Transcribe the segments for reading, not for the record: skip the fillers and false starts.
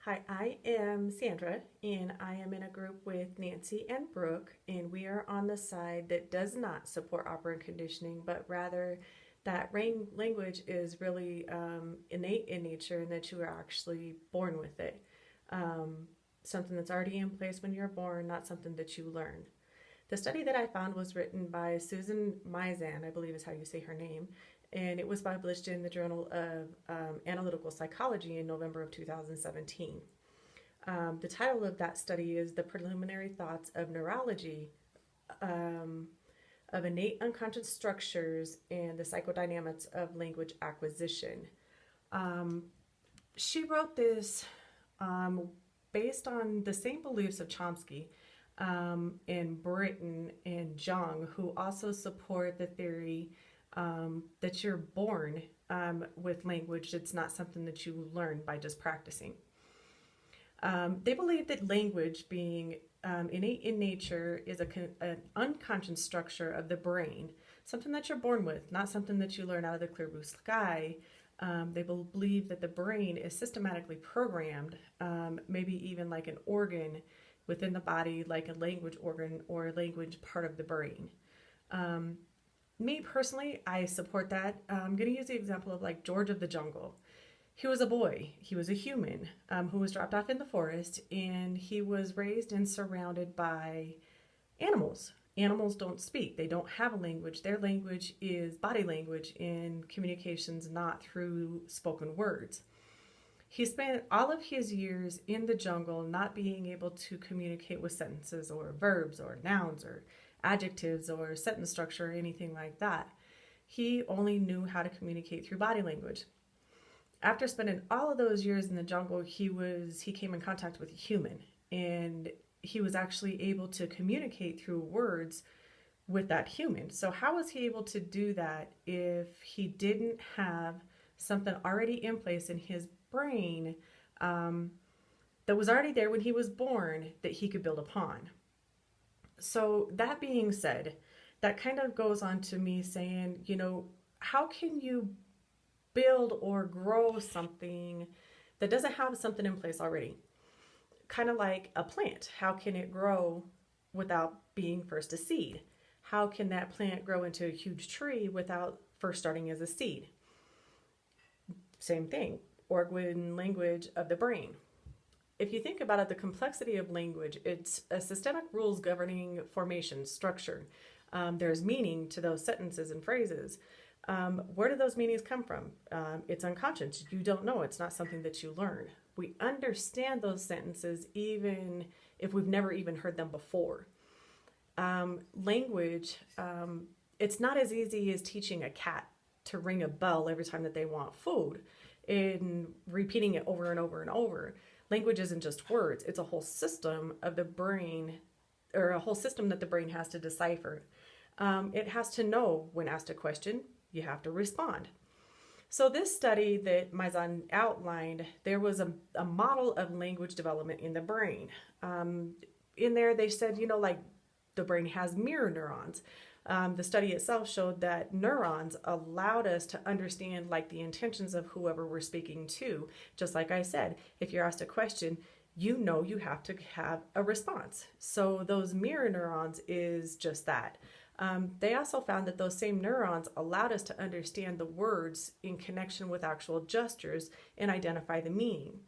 Hi, I am Sandra, and I am in a group with Nancy and Brooke, and we are on the side that does not support operant conditioning, but rather that language is really innate in nature and that you are actually born with it. Um, Something that's already in place when you're born, not something that you learn. The study that I found was written by Susan Mizan, I believe is how you say her name, and it was published in the Journal of Analytical Psychology in November of 2017. The title of that study is The Preliminary Thoughts of Neurology um, of Innate Unconscious Structures and the Psychodynamics of Language Acquisition. Um, she wrote this um, based on the same beliefs of Chomsky in Britton and Jung, who also support the theory that you're born with language. It's not something that you learn by just practicing. They believe that language, being innate in nature, is an unconscious structure of the brain, something that you're born with, not something that you learn out of the clear blue sky. They believe that the brain is systematically programmed, maybe even like an organ within the body, like a language organ or a language part of the brain. Me personally, I support that. I'm going to use the example of like George of the Jungle. He was a boy, he was a human who was dropped off in the forest, and he was raised and surrounded by animals. Animals don't speak, they don't have a language. Their language is body language in communications, not through spoken words. He spent all of his years in the jungle not being able to communicate with sentences or verbs or nouns or adjectives or sentence structure or anything like that. He only knew how to communicate through body language. After spending all of those years in the jungle, he came in contact with a human, and he was actually able to communicate through words with that human. So how was he able to do that if he didn't have something already in place in his brain that was already there when he was born that he could build upon? So that being said, that kind of goes on to me saying, how can you build or grow something that doesn't have something in place already? Kind of like a plant. How can it grow without being first a seed? How can that plant grow into a huge tree without first starting as a seed? Same thing, organ language of the brain. If you think about it, the complexity of language, it's a systemic rules governing formation, structure. There's meaning to those sentences and phrases. Where do those meanings come from? It's unconscious. You don't know. It's not something that you learn. We understand those sentences even if we've never even heard them before. Language, it's not as easy as teaching a cat to ring a bell every time that they want food and repeating it over and over and over. Language isn't just words. It's a whole system of the brain, or a whole system that the brain has to decipher. It has to know when asked a question, you have to respond. So this study that Mizan outlined, there was a model of language development in the brain. In there they said, like the brain has mirror neurons. The study itself showed that neurons allowed us to understand like the intentions of whoever we're speaking to. Just like I said, if you're asked a question, you have to have a response. So those mirror neurons is just that. They also found that those same neurons allowed us to understand the words in connection with actual gestures and identify the meaning.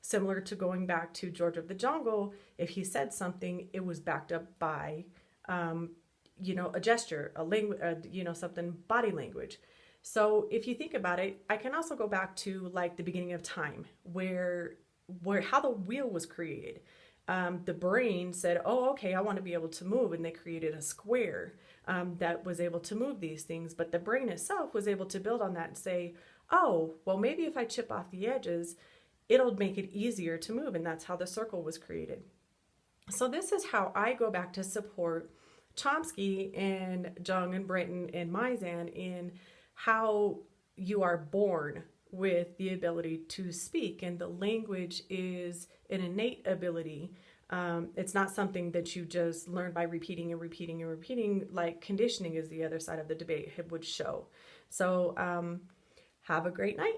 Similar to going back to George of the Jungle, if he said something, it was backed up by, a gesture, a language, something body language. So if you think about it, I can also go back to like the beginning of time, where how the wheel was created. The brain said, oh, okay, I want to be able to move. And they created a square that was able to move these things. But the brain itself was able to build on that and say, oh, well, maybe if I chip off the edges, it'll make it easier to move. And that's how the circle was created. So this is how I go back to support Chomsky and Jung and Britton and Mizan in how you are born with the ability to speak, and the language is an innate ability. It's not something that you just learn by repeating and repeating and repeating, like conditioning is the other side of the debate it would show. So have a great night.